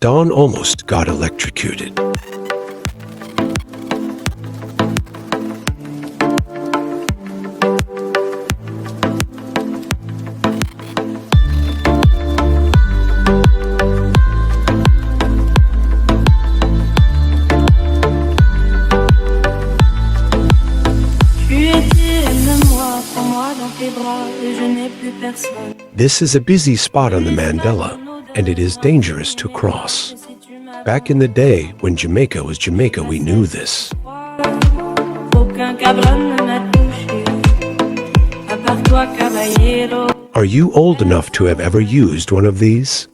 Don almost got electrocuted. This is a busy spot on the Mandela, and it is dangerous to cross. Back in the day, when Jamaica was Jamaica, we knew this. Are you old enough to have ever used one of these?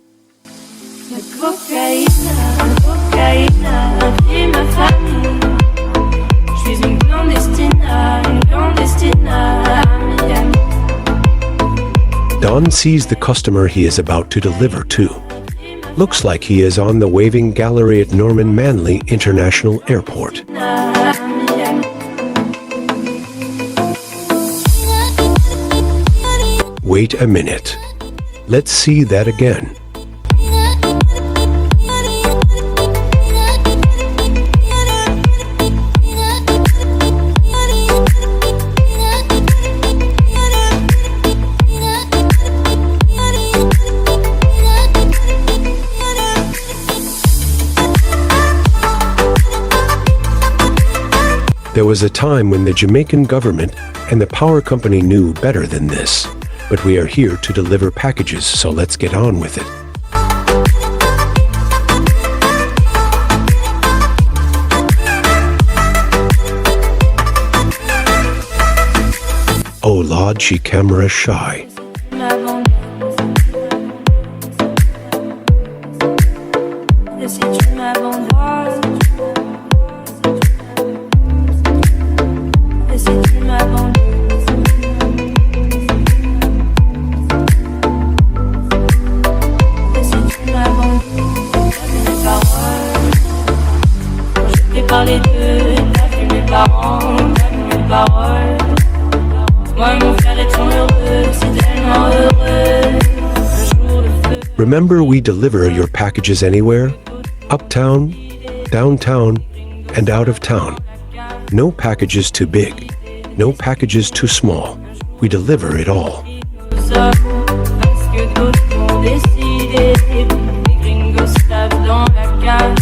Don sees the customer he is about to deliver to. Looks like he is on the waving gallery at Norman Manley International Airport. Wait a minute. Let's see that again. There was a time when the Jamaican government and the power company knew better than this. But we are here to deliver packages, so let's get on with it. Oh Lord, she camera shy. Remember, we deliver your packages anywhere, uptown, downtown, and out of town. No packages too big, no packages too small. We deliver it all. Parce que d'autres ont décidé, les gringos savent dans la cage.